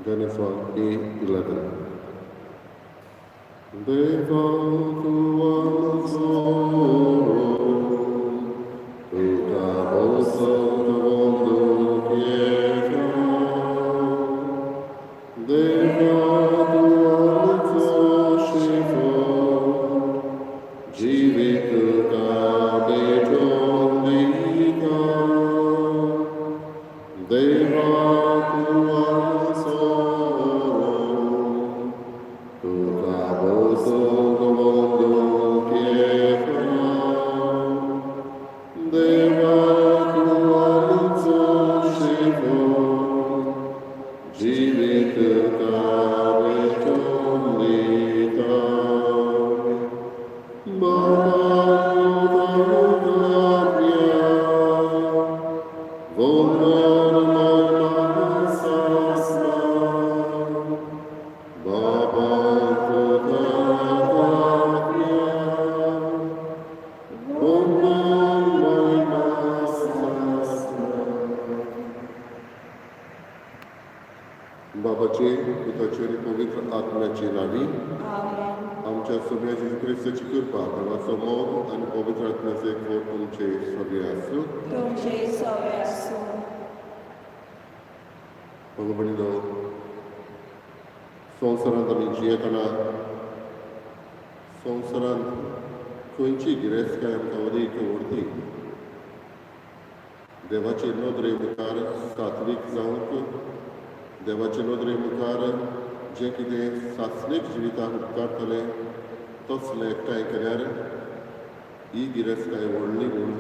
Genesis 1:11. They found to one sorrow, to caboso de vondo quieta. They found to one soshifo, jivit cabeton dika. They found to one sorrow, to caboso de vondo quieta. They found to one soshifo, jivit cabeton dika. बाबाचे पुताचे पवित्र आत्म्याचे नावी आमच्या सगळ्याची ख्रिस्ताची कृपा देवाचो मोग आणि पवित्र आत्म्याचे खोट तुमचे सगळे आसूं. भगवंतो संवसारांत आमी जियेतना संवसारांत खंयची गिरेस्तकाय आमकां अदीक उरती. देवाचे नदरे मुखार सात्वीक जावंक, देवाचे नदरे मुखार जे कितें सासणीक जिविताक उपकारतले तसलें एकठांय केल्यार ही गिरेस्तकाय व्हडली म्हूण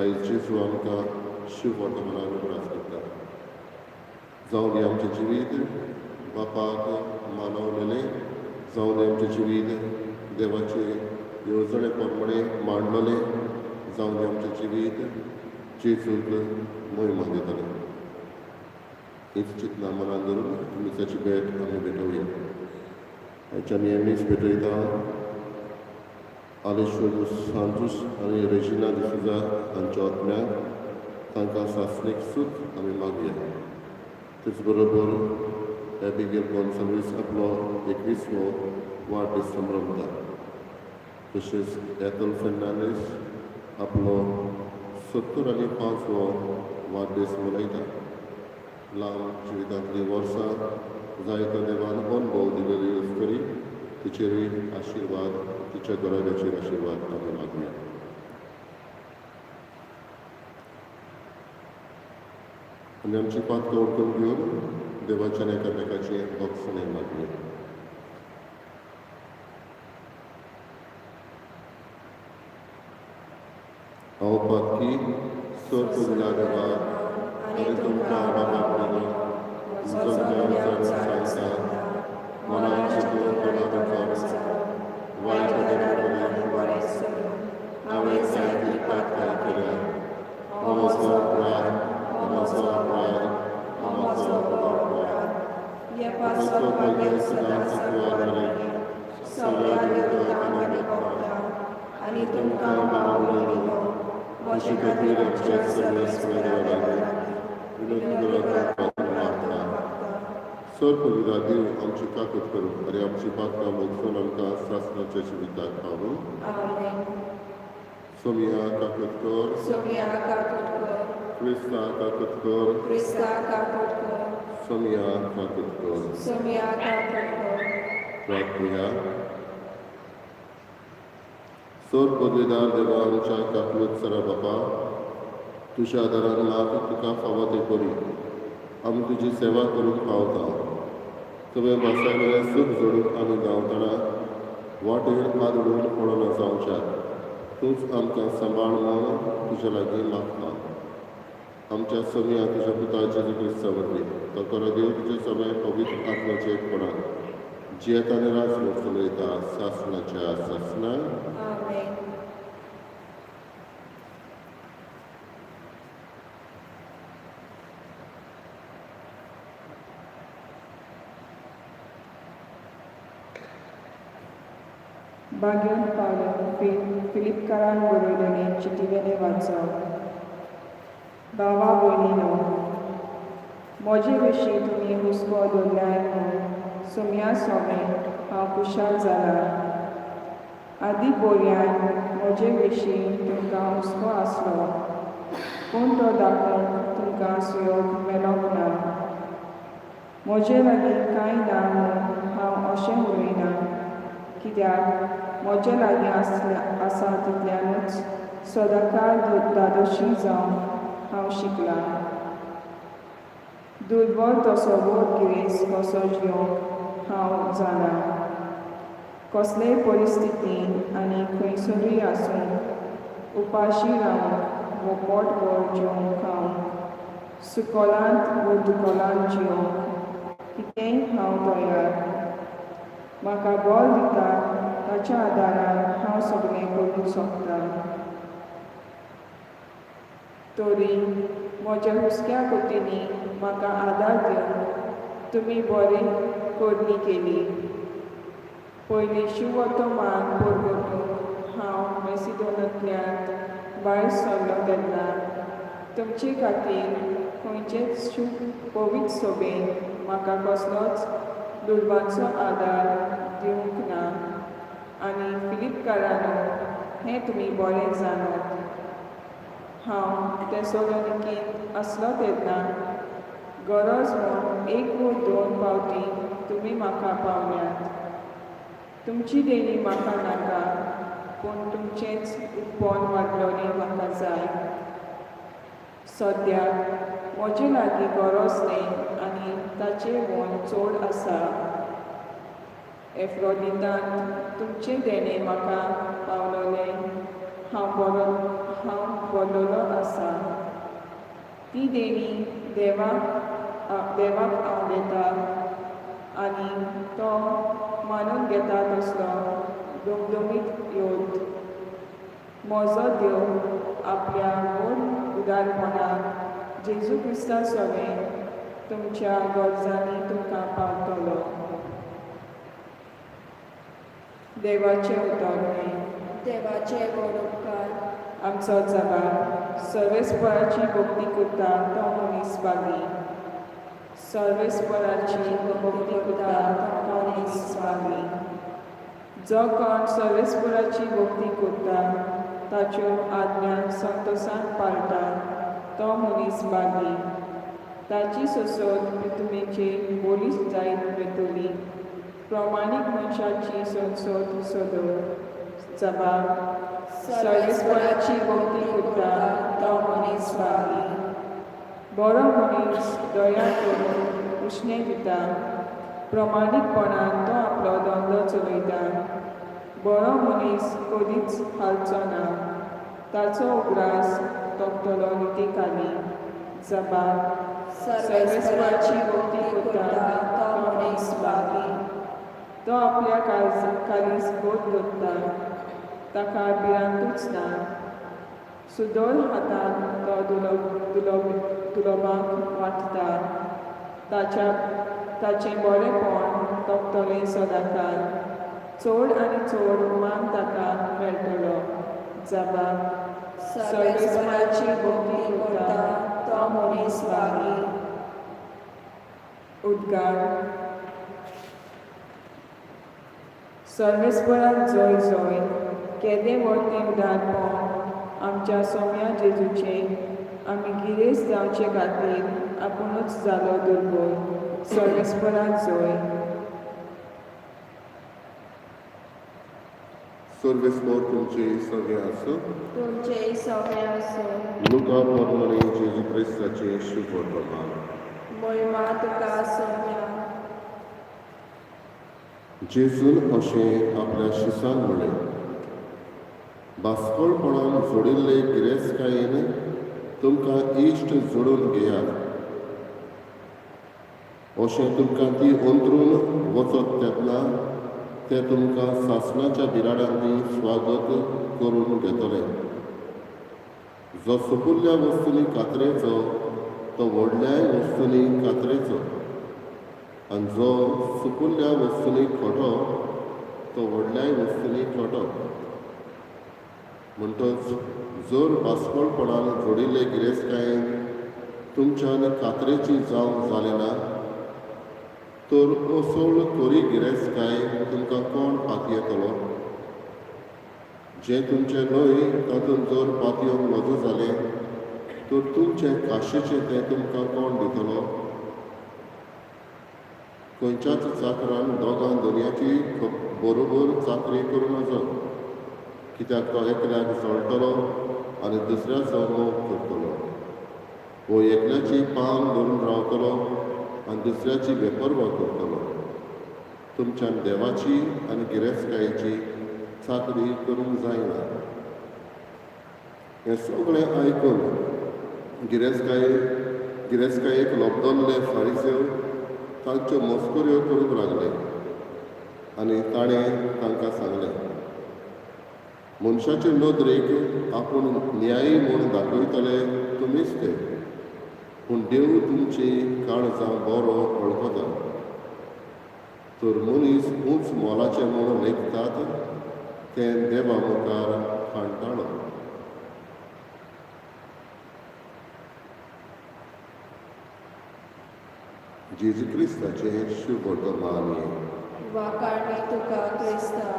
आयज जेजू आमकां शुभ वर्तमानान उगडास करता. जावं दी आमचें जिवीत बापाक मानवलेलें, जावं दी आमचें जिवीत देवाचे येवजणे प्रमाणे मांडलेलें, जावं दी आमचें जिवीत जेजूक महिमा दितलें. हीच चिंतना मनान धरून मिसाची भेट आमी भेटोवया. आयच्या नेमीच भेटयता आलेश्वर सांतूस आनी रेजिना डिसुजा हांच्या आत्म्याक तांकां सासणीक सूख आमी मागया. तेच बरोबर एबिगेल गॉन्साल्वीस आपलो 21वो वाडदीस संभ्रमता. तशेंच एथल फेर्नांडीस आपलो 75वो वाडदीस मनयता. लांब जिवितांतलीं वर्सां जायतो देवान अनुभव दिलेली करी तिचेरूय आशिर्वाद, तिच्या घराब्याचेर आशिर्वाद आमी मागया. आनी आमची पातकां ओळखून घेवन देवाच्यान एकामेकाची भक्षणाय मागया. हांव पातकी सर्त देवा आनी तुमकां बाबा दिलो सांगता मनान चिंतून वायट हांवें जायती पातकां केल्या. म्हजो अपराध, म्हजो अपराध, म्हजो अपराध. म्हजो पयले सदांच तुवारे सगळ्या देवतांनी भोगता आनी तुमकां बाबा दिलो म्हजे खातीर आमचे सगळे सर पवित्रा देव आमची काकूत करूं आनी आमची पातकां मोगसून आमकां सासणाच्या जिविताक पावूं. सोमिया काकूत कर, क्रिस्ता काकूत कर, सोमिया काकूत कर. प्रार्थना. सर पदवीदार देवा आमच्या काकूत सरा बापा, तुज्या आदारान म्हाका तुका फावो ते करी आमी तुजी सेवा करूंक पावता. तुवें मासायलें सूख जोडून आमी गावतना वाटेर आदळून पडोन जावच्याक तूंच आमकां सांबाळ म्हूण तुज्या लागीं मागता. आमच्या सोमिया तुज्या पुता जेजू क्रिस्ता वरवीं तो करो देव तुजे सगळे पवित्र आत्म्याचे एकपणान जियेता आनी राजवट चलयता सासणाच्या सासणान. बागेंत पावलें फिलिपकारान बरयलेलें चिटी वेलें वाचप. भावा भयणीनो, म्हजे विशीं तुमी हुस्को दवरल्याय म्हूण सुमया सोबें हांव खुशाल जाला. आदी बोरयान म्हजे विशीं तुमकां हुस्को आसलो, पूण तो दाखोवन तुमकां सुयोग मेळोंक ना. म्हजे लागीं कांय ना म्हूण हांव अशें उलयना, कित्याक म्हजे लागीं आसा तितल्यानूच सदांकाळ धादोशी जावन हांव शिकलां. दुर्बल तसो बोध गिरेस्त कसो जियोंक हांव जाणा. कसलेय परिस्थितीन आनी खंयसरूय आसून उपाशी रावन वो पोटभर जेवंक खावंक, सुकोलांत वो दुकोलांत जियोंक कितेंय हांव तयार. म्हाका बळ दिता ताच्या आदारान हांव सगळें करूंक सोदतां. तरी म्हज्या हुस्क्या कोतींनी म्हाका आदार दिवन तुमी बरी कोडणी केली. पयलीं शिवोतोमान पोरगोटूंक हांव मेसिडोनांतल्यान भायर सरलो तेन्ना तुमचे खातीर खंयचेच पवित्र सोबेन म्हाका कसलोच दुर्बांचो आदार दिवंक ना. आनी फिलिपकारांनो हें तुमी बरें जाणात. हांव थेसलोनिकेंत आसलो तेन्ना गरज म्हूण 1 वा 2 फावटी तुमी म्हाका पावल्यात. तुमची देणी म्हाका नाका, पूण तुमचेंच उत्पन्न वाडलोलें म्हाका जाय. सद्याक म्हजे लागीं गरज तें आनी ताचें मोल चड आसा. एफ्रोदितान तुमचे देणे म्हाका पावलोले हांव बरलोलो आसा. ती देणी देवाक हांव दितां आनी तो मानून घेता तसलो दुमदुमीत योद्ध. म्हजो देव आपल्या व्हड उदारपणान जेजू क्रिस्ता सोबें तुमच्या गरजांनी तुमकां पावतलो. देवाचें उतोरणे. देवाचे गोड उपकार. आमचो जबाब. सर्वेस्पराची भक्ती करता तो मनीस भागी. सर्वेस्पराची भक्ती करता तो मनीस भागी. जो कोण सर्वेस्पराची भक्ती करता ताच्यो आज्ञा संतोशान पाळटा तो मनीस भागी. ताची सोसोद पृथ्वीचेर बोली जायत वेतली. प्रमाणीक मनशाची संसोद सोदो. जबाब. सर्वेस्पराची भक्ती करता तो मनीस भागी. बरो मनीस दया करून उश्णें दिता. प्रमाणीकपणान तो आपलो धंदो चलयता. बरो मनीस कदीच हालचो ना. ताचो उगडास तोपतलो नितीखाली. जबाब. सर्वेस्पराची भक्ती करता तो मनीस भागी. तो आपल्या कालीस गोठ धरता. ताका भिरांतूच ना. सुदोळ हातान तो दुलोबांक वांटता. ताचें बरेंपण तोपतलें सदांकाळ. चड आनी चड मान ताका मेळटलो. जबाब. सर्वेस्पराची भक्ती करता तो मनीस भागी. उद्गार. सर्वेस्पराक जय जय. केदें व्हडलें उदारपण आमच्या सोम्या जेजूचें आमी गिरेस्त जावचे खातीर आपुणूच जालो दुर्बल. सर्वेस्पराक जय. सर्वेस्पर तुमचे सगळे आसूं. तुमचे सगळे आसूं. लुका प्रमाणे जेजू क्रिस्ताचे शुभ वर्तमान. महिमा तुका सोम्या. जेजून अशें आपल्या शिसान म्हणलें, बासपळपणान जोडिल्ले गिरेस्तकायेन तुमकां इश्ट जोडून घेयात. अशें तुमकां ती अंतरून वचत तेन्ना ते तुमकां सासणाच्या बिराडांनी स्वागत करून घेतले. जो सुपुल्ल्या वस्तूंनी कातरेचो तो व्हडल्याय वस्तूंनी कातरेचो, आनी जो सुपुल्ल्या वस्तूंनी खोटो तो व्हडल्याय वस्तूंनी खोटो. म्हणटच जर बासपळपणान जोडिल्ले गिरेस्तकायेन तुमच्यान कात्रेची जावंक जालें ना तर ओसोळ कोरी गिरेस्तकाय तुमकां कोण पातयेतलो? जें तुमचें न्हय तातूंत जर पातयोंक नजो जालें तर तुमचें काशेचें तें तुमकां कोण दितलो? खंयच्याच चाकरान दोगां दोनयाची बरोबर चाकरी करूं नजो, कित्याक तो एकल्याक जळटलो आनी दुसऱ्याचो मोग करतलो, वो एकल्याची पान धरून रावतलो आनी दुसऱ्याची बेपरवा करतलो. तुमच्यान देवाची आनी गिरेस्तकायेची चाकरी करूंक जायना. हें सगळें आयकून गिरेस्तकायेक लोबदल्ले फारिसेव तांच्यो मस्कऱ्यो करूंक लागले आनी ताणें तांकां सांगलें, मनशाचे नदरेक आपूण न्यायी म्हूण दाखयतले तुमीच ते, पूण देव तुमची काळजां बरो वळखता. तर मनीस उंच मोलाचें म्हूण लेखतात तें देवा मुखार खाणटाळो. जेजू क्रिस्ताचें शुभ वर्तमान. वाकाळणी तुका क्रिस्ता.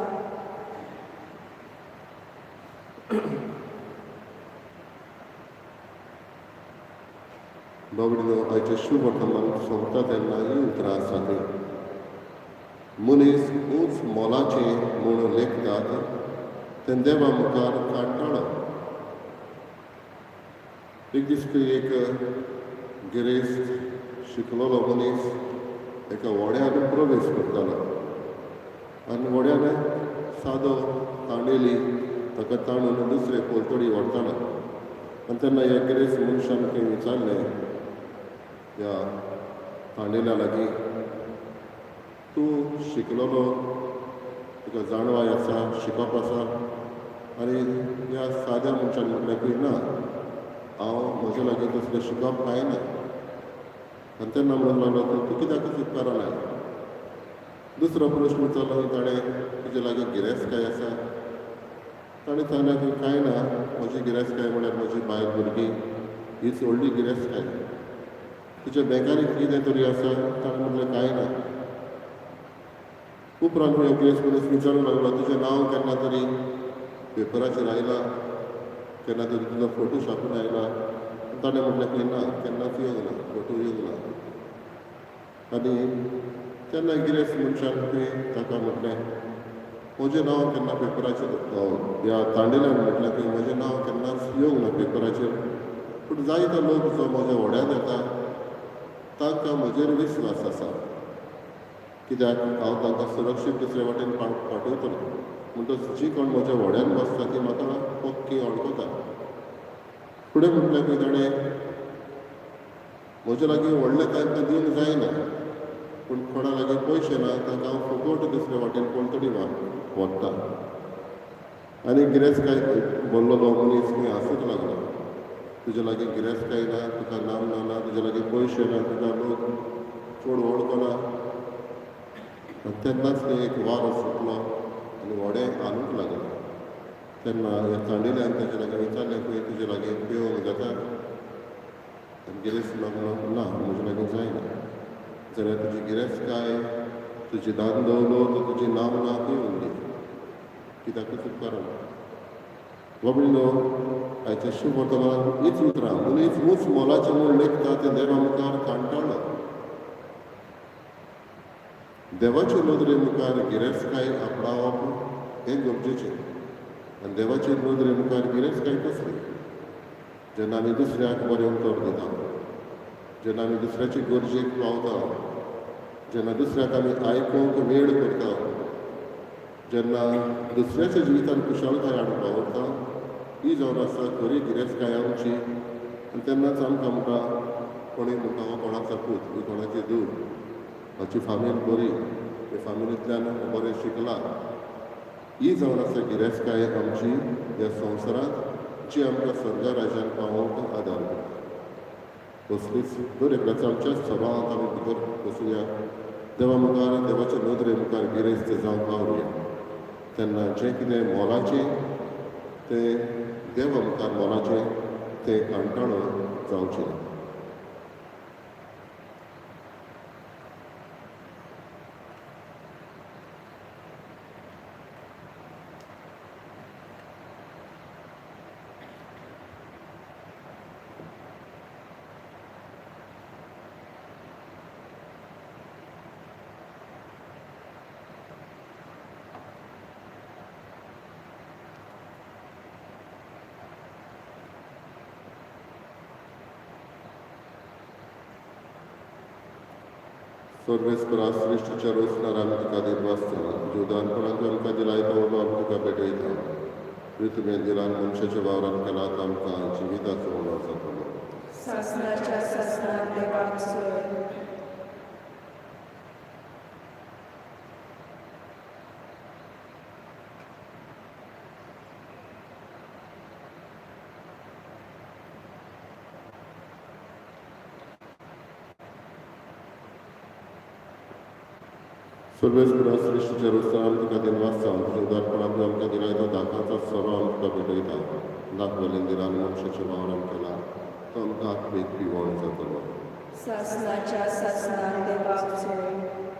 बाबडीनो आयचें शुभ वर्तमान सोंपता तेन्ना ही उतरां आसात. मनीस उंच मोलाचें म्हूण लेखतात तें देवा मुखार काणटाळो. एक दीस एक गिरेस्त शिकलोलो मनीस एका व्हड्यान प्रवेश करतालो आनी व्हड्यान सादो तांडेली ताका ताणून दुसरे पोलतडी व्हरतालो. आनी तेन्ना ह्या गिरेस्त मनशान खंय विचारलें ह्या तांडेल्या लागीं, तूं शिकलोलो, तुका जाणवाय आसा, शिकप आसा? आनी ह्या साद्या मनशान म्हटलें की ना, हांव म्हजे लागीं तसलें शिकप कांय ना. आनी तेन्ना म्हणून लागलो, तूं कित्याक उपकारा ना? दुसरो प्रश्न विचारलो ताणें, तुजे लागीं गिरेस्तकाय आसा? ताणें सांगलें की कांय ना, म्हजी गिरेस्तकाय म्हळ्यार म्हजी बायल भुरगीं, हीच व्हडली गिरेस्तकाय. तुज्या बँकांनी कितें तरी आसा? ताणें म्हणलें कांय ना. उपरांत ह्यो गिरेस्त मनीस विचारूंक लागलो, तुजें नांव केन्ना तरी पेपराचेर आयलां? केन्ना तरी तुजो फोटो छापून आयला? ताणें म्हटलें की ना, केन्नाच येवंक ना, फोटो येवंक ना. आनी तेन्ना गिरेस्त मनशान ताका म्हटलें, म्हजें नांव केन्ना पेपराचेर ह्या तांडेल्यान म्हटलें की म्हजें नांव केन्नाच येवंक ना पेपराचेर, पूण जायतो लोक जो म्हज्या व्हड्यान येता तांकां म्हजेर विस्वास आसा, कित्याक हांव तांकां सुरक्षीत दुसरे वाटेन पाठयतलो. म्हणटच जी कोण म्हज्या व्हड्यान बसता ती म्हाका पक्की वळखता. फुडें म्हटलें की ताणें, म्हजे लागीं व्हडलें तांकां दिवंक जायना, पूण कोणा लागीं पयशे ना तांकां हांव फुकट दुसरे वाटेन पोलतडी व्हरता. आनी गिरेस्तकाय बोल्लोलो मनीस खंय हांसूंक लागलो, तुजे लागीं गिरेस्तकाय ना, तुका नामना ना, तुजे लागीं पयशे ना, तुका लोक चड वळखना. आनी तेन्नाच थंय एक वारो सुटलो आनी व्हडें हालूंक लागलें. तेन्ना ह्या तांडेल्यान ताचे लागीं विचारलें की तुजे लागीं पेंवंक जाता? आनी गिरेस्त लागलो, ना, म्हजे लागीं जायना. जाल्यार तुजी गिरेस्तकाय, तुजी दान दौलत, तुजी नामना खंय उरली? कित्याकूच उपकारा ना. बाबडीनो आयचें शुभ वर्तमान हीच उतरां, मनीस उंच मोलाचें म्हूण लेखता तें देवा मुखार काणटाळो. देवाचे नदरे मुखार गिरेस्तकाय आपणावप हें गरजेचें. आनी देवाचे नदरे मुखार गिरेस्तकाय कसली? जेन्ना आमी दुसऱ्याक बरें उतर दिता, जेन्ना आमी दुसऱ्याचे गरजेक पावता, जेन्ना दुसऱ्याक आमी आयकूंक वेळ करता, जेन्ना दुसऱ्याच्या जिवितांत कुशळटाय हाडून वावरता, ही जावन आसा खरी गिरेस्तकाय आमची. आनी तेन्नाच आमकां म्हणटा, कोणूय म्हणटा हो कोणाचो पूत, ही कोणाची धूव, हाची फामील बरी, हे फामिलींतल्यान बरें शिकला. ही जावन आसा गिरेस्तकाय आमची ह्या संवसारांत, जी आमकां स्वर्गा राज्यांत पावोवंक आदार करता. कसलीच दर एकल्याच्या आमच्या सभावांत आमी भितर बसुया, देवा मुखार, देवाच्या नदरे मुखार गिरेस्त जावंक पावया. तेन्ना जें कितें मोलाचें तें देवा मुखार मोलाचें तें काणटाळो जावचें ना. सर्वेस्परा सृष्टीच्या रोसणार आमी तुका दिनवासता जुदानपणांत आमकां दिलाय तो आमी तुका भेटयता ऋतुमेन दिलान मनशाच्या वावरान केला तो आमकां जिविताचो उणो जातलो सासणाच्या सासणान देवाक सोय सर्वेस्परा सृष्टीच्या रोसणार आमी तुका दिनवासता जुदानपणांत आमकां दिलाय तो दाखाचो सोरो आमी तुका भेटयता दाखवलेन दिलान मनशाच्या वावरान केला तो आमकां आत्मीक पिवण जातलो सासणाच्या सासणान देवाक सोय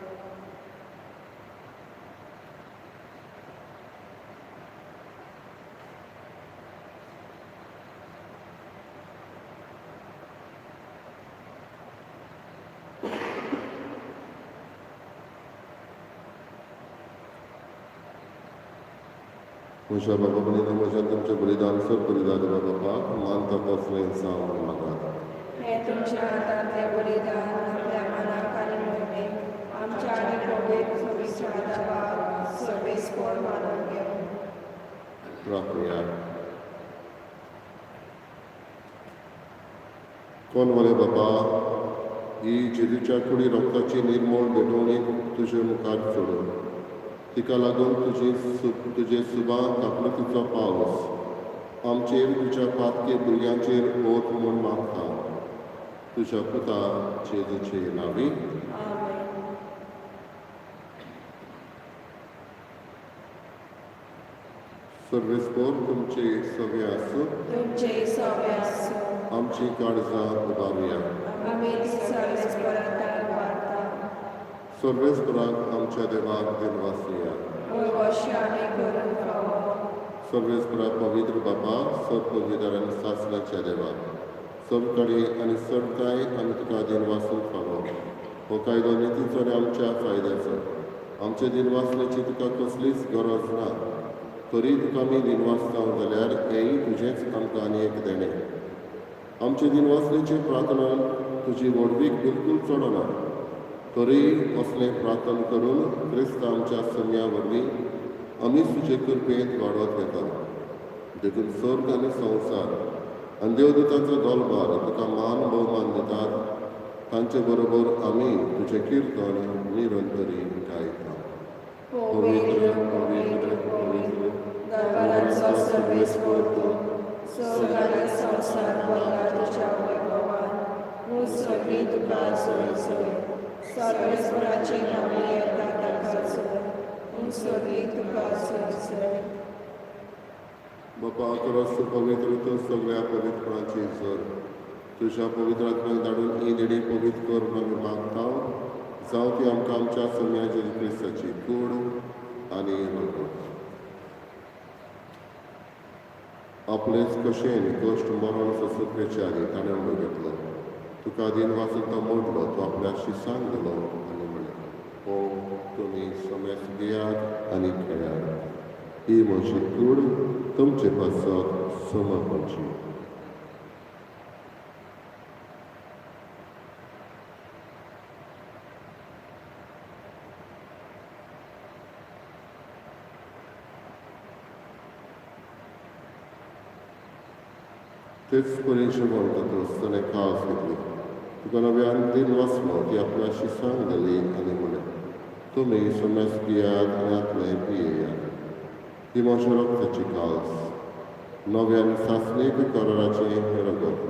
म्हज्या बाबा बलिदान म्हज्या तुमचें बलिदान सर बलिदान बापाक मानता तसलें जावं मागात हे तुमच्या हातांतले बलिदान आपल्या मनाक आनी मोहिमेक आमच्या आनी पवित्र सविस्तर देवाक सर्वेस्पर मानून घेवन प्रार्थया कोण वले बाबा ही जेजूच्या कुडी रोगताची निर्मळ भेटवणी तुजे मुखार सोडून तिका लागून तुजे सुबा कापणुकीचो पावस आमचेर तुज्या पातके भुरग्यांचेर ओत म्हूण मागता तुज्या पुता जेजूचे नांवी आमेन सर्वेस्पर तुमचे सगळे आसूं तुमचे सवे आसूं आमची काळजां उबारुया आमी सर्वेस्परांत वार्ता सर्वेस्पराक आमच्या देवाक दिनवासुया वळवशी आमी करून फावो सर्वेस्पराक पवित्र बाबा सब पवित्र आनी सासणाच्या देवा सब कडेन आनी चडकाय आमी तुका दिनवासून फावो हो कायदो नितीचो आनी आमच्या फायद्याचो आमच्या दिनवासण्याची तुका कसलीच गरज ना तरी तुका आमी दिनवासता जाल्यार हेंय तुजेंच आमकां आनी एक देणें आमचे दिनवासण्याचे प्रार्थनान तुजी वडवीक बिलकूल चडना तरी असलें प्रार्थना करून क्रिस्त आमच्या सम्या वरवीं आमी तुजे कृपेंत वाडत घेता देखून सर्ग आनी संवसार आनी देवदूतांचो गोलबार तुका मान भोवमान दितात तांचे बरोबर आमी तुजें किर्तन निरंतरी गायता पवित्र पवित्र पवित्र दरबारांचो सर्वेस्पर तूं सर्ग आनी संवसार भरला तुज्या वैभवान न्हू सगळीं तुका सोय सोय सर्वेस्पराची नांवी येता ताका सोय न्हू सगळीं तुका सोय सोय बापा खरोच तूं पवित्र तूं सगळ्या पवित्रांची जर तुज्या पवित्र आत्म्याक धाडून ही देणी पवित्र कर म्हूण आमी मागता जावं ती आमकां आमच्या सम्या जेजू क्रिस्ताची कूड आनी रगत आपलेच कशेन कश्ट मरण ससुत्रेच्या आदी ताणें उडो घेतलो तुका दिन वाचून तो मोडलो तो आपल्या शिसांक गेलो आनी म्हणलें हो तुमी समेस घेयात आनी खेळात ही म्हजी कूड तुमचे पासत समर्पणची तेच परीक्षे म्हणटा तूं ताणें खास घेतली तुका नव्यान दिन वाचलो ती आपल्या शिसांक गेली आनी म्हणलें तुमी समेस घेयात आनी आपलें पियेयात ही म्हज्या रक्ताची कास नव्यान सासणीक कराराची रगत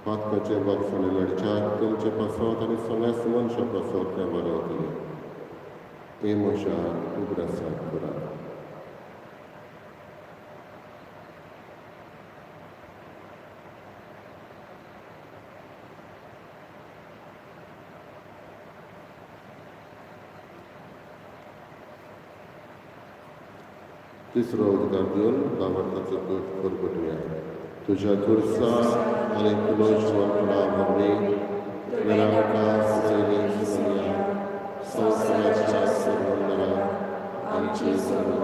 पातकाचे बक्षणे मेळच्याक तुमचे पासत आनी समेस मनशा पासत तें बरें वतलें हे म्हज्या उगडासाक करात तिसरो उद्गार दिवन बाबताचो कट करपटुया तुज्या खुर्सा आनी कुलोशवपणा वरवीं वेळावटा सैनीक सैन्या संवसाराच्या सर्वंदरा आमची सर्व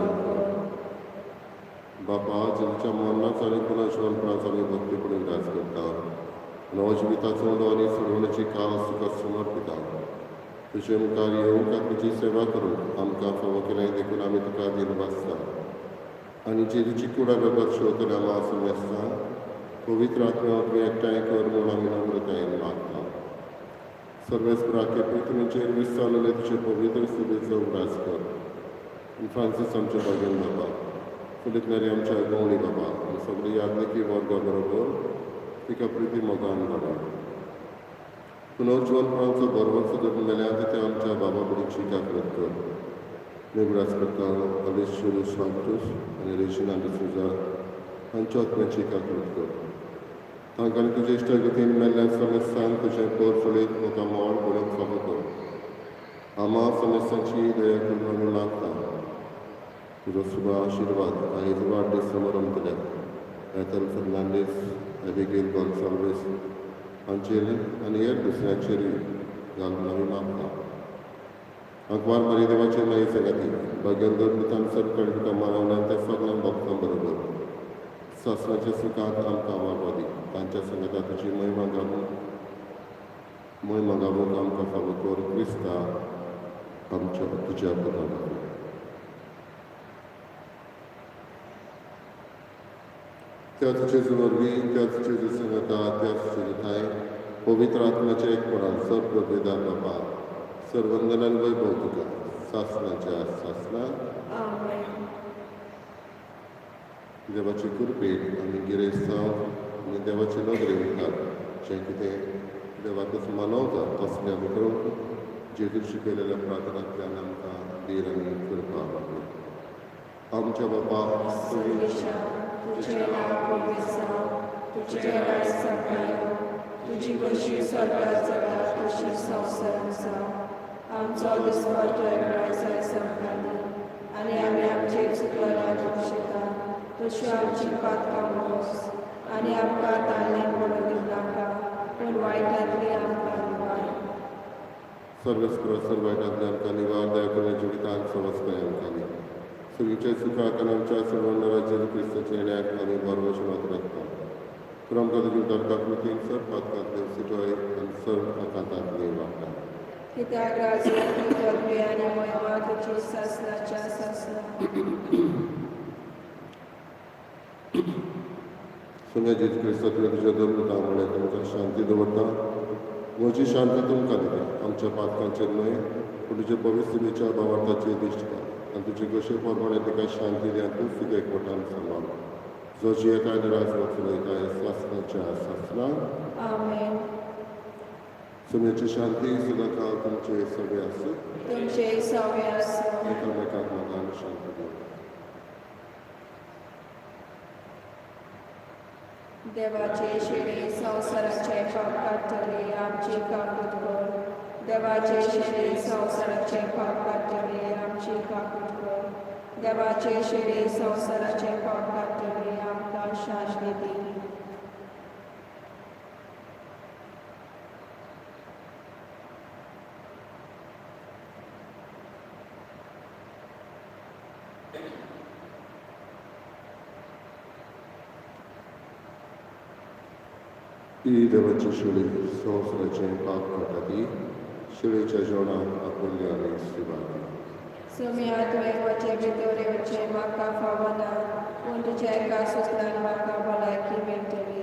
बापा जेच्या मरणाचो आनी कुलोशवपणाचो आमी भक्तीपणून राज करता नवजिविताचो उडो आनी सोडवणेची कास तुका समर्पिता तुजे मुखार येवंक आनी तुजी सेवा करूंक आमकां फावो केलें देखून आमी तुका दिनवासता आनी जेजूची कुडा वेगत शोधून आमी आसूं मेस्ता पवित्र आत्म्याक एकठांय कर म्हूण आमी नम्रतायेन मागता सर्वेस्पराके पृथ्वीचेर विस्तारलेले तुजे पवित्र सुबेचो उडास कर आनी फ्रांसीस आमच्या बागेन बाबा फुलितनारी आमच्या गवळी बाबा आनी सगळी याज्ञिकी वर्गा बरोबर तिका प्रिती मोगान घडय पुनर्जीवनपणाचो बरोबर सुद्दां मेल्या ते आमच्या बाबा बुडीची काकरत कर निवडास करता अलिशुरू सांतूस आनी रेशिना डिसुजा हांच्या आत्म्याची काकरत कर तांकां तुजे इश्ट गतीन मेल्ल्या समस्यांक तुजें कर फळीत म्हाका मोड पडूंक फावो कर आमा समस्यांची दया करून आमी मागता तुजो सुबा आशिर्वाद आयज वाडदीस समारंभतल्या एथल फर्नांडीस एबिगेल गॉन्साल्वीस हांचेर आनी हेर दुसऱ्यांचेरूय घालून आमी मागता अकबार मरी देवाचे न्हय संगती भाग्यंदर पितांसर कडेन तुका मानवल्यान त्या सगळ्या भक्तां बरोबर सासणाच्या सुखांत आमकां वावो दी तांच्या संगता तुजी महिमा गावूंक आमकां फावो कर क्रिस्ता आमच्या तुज्या पुताक त्याच जेजू वरवीं त्याच जेजू संगता त्याच जेजू थाय पवित्र आत्म्याच्या एकपणान सर्व वेदार बाबा सर्वंदनान वैभव तुका सासणाच्या सासणा आमेन. देवाची कृपेन आमी गिरेस्तांव आनी देवाचे नदरे मुखार जें कितें देवाकूच मानवता तसलें आमी करूंक जेजू शिकयलेल्या प्रार्थनांतल्यान आमकां धीर आनी कृपा लागून आमच्या बाबा सर्वेशा तुझे नाव पवित्र जावं तुझे राज संपयो तुझी कशी स्वर्गात जाता तशी संवसारांत जावं आमचो दिसपट्टो जाय संपला आनी आमी आमचे चुकलां दोशेता तशी आमची पातकां मोस आनी आमकां ताल्लें पडूं दिवनाका पूण वायटांतली आमकां निवार सर्वेस्पर सर्वायटांतल्यान आमकां निवार दया करून जिवितांत समजताय आमकां दी सगळीच्या सुखाक आनी आमच्या सर्वांना राज्य क्रिस्ताच्या येण्याक आमी बरो वचनात राखता तर आमकां तुजी उदारकाक कृतीन सर पातकांतले सिटोय आनी सर्व आकांतांतली वागता कित्याक राजू पदवी आनी महिमा तुजी सासणाच्या सासणा सुन्या जेजू क्रिस्तांतल्या तुज्या दवरता म्हळ्यार तुमकां शांती दवरता म्हजी शांती तुमकां दिता आमच्या पातकांचेर न्हय पूण तुजे पवित्रतेच्या भावार्थाचेर दिश्ट कर आनी तुजे कशे प्रमाणे तिका शांती दिया तूं सुद्दां एकवटान सांबाळ जो जी एकाय राज वचून सासणाच्या सासणा आमेन. सुन्याची शांती सुद्दां काळ तुमचे सगळे आसूं तुमचे सवय आसूं एकामेकाक मोगान शांती दिवं देवाचे शेळे संवसाराचे पाप काडटले आमची काकूट कर देवाचे शेळे संवसाराचे पाप काडटले आमची काकूट कर देवाचे शेळे संवसाराचे पाप काडटले आमकां शांती दी ही देवाची शिडी संवसाराचें पाप काडटा ती शिडेच्या जेवणाक आपुल्ली आनी सेवा सुम्या तुवें वचे भितर येवचें म्हाका फावो ना पूण तुज्या एका सुतरान म्हाका भलायकी मेळटली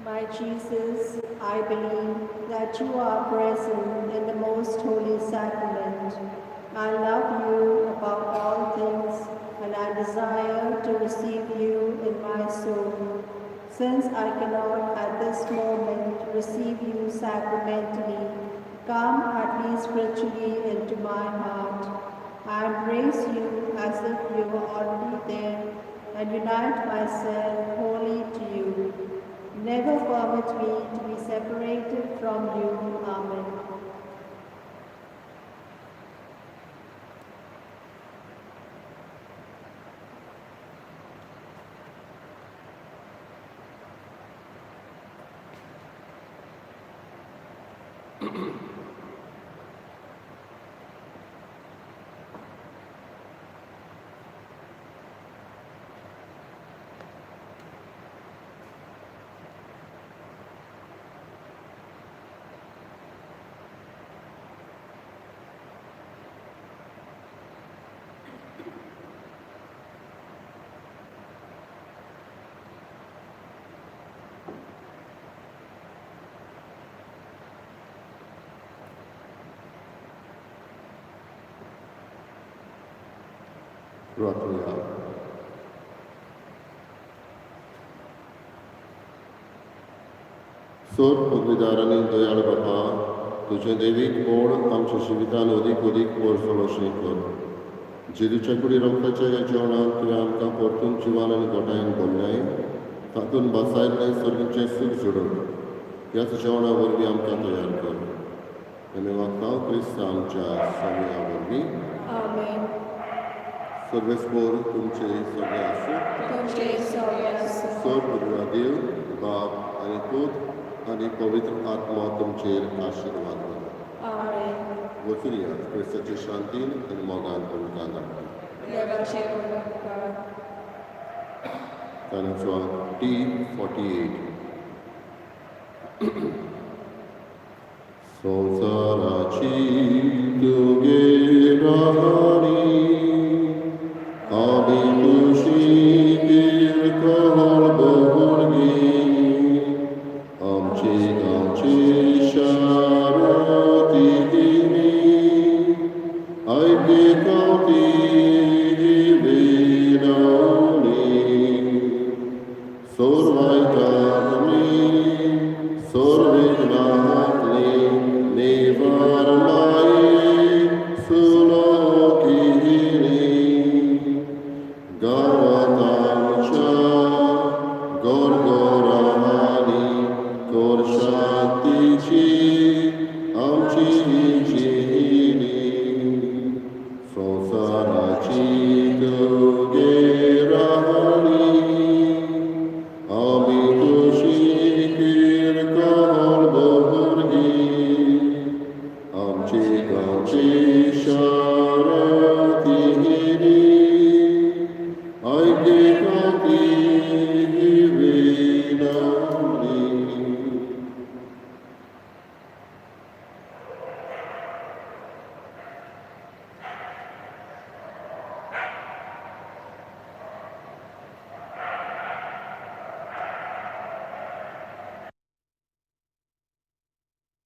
My Jesus, I believe that you are present in the most holy sacrament. I love you above all things, and I desire to receive you in my soul. Since I cannot at this moment receive you sacramentally, come at least spiritually into my heart. I embrace you as if you were already there, and unite myself wholly to you. Never permit me to be separated from you. Amen. प्रार्थना। सोर पगवीदारांनी दयाळ बापा, तुझें देवीक मोड आमच्या जिवितान अदीक अदीक वर्सळोशें कर. जेजूच्या कुडी रोखल्याच्या ह्या जेवणाक तुवें आमकां परतून जिवान आनी गोठायन भरलें, तातूंत बसायल्लें सर्गीचें सूख जोडून ह्याच जेवणा वरवीं आमकां तयार कर. आनी वखदांव क्रिस्त आमच्या सगळ्या वरवीं. Amen. सर्वेस्पोर तुमचे सगळे आसूं. तुमचे सगळे आसूं. सर्व देव बाप आनी पूत आनी पवित्र आत्मा तुमचेर आशिर्वाद कर. Amen. वचून यात क्रिस्ताचे शांतीन आनी मोगान तुमकां धाडटा. देवाचे उपकार. तांचो T48. संसाराची तुगे राणी आमी तुशी किरकोळ बहुर्गी आमची गांवची शारती दिनी आयके गांवती विलावणी सोरवायतातली सोरविघ्नातली निवारणाई सुलोकिनी गावात आमच्या गोरगोरानी कोर शांतीची आमची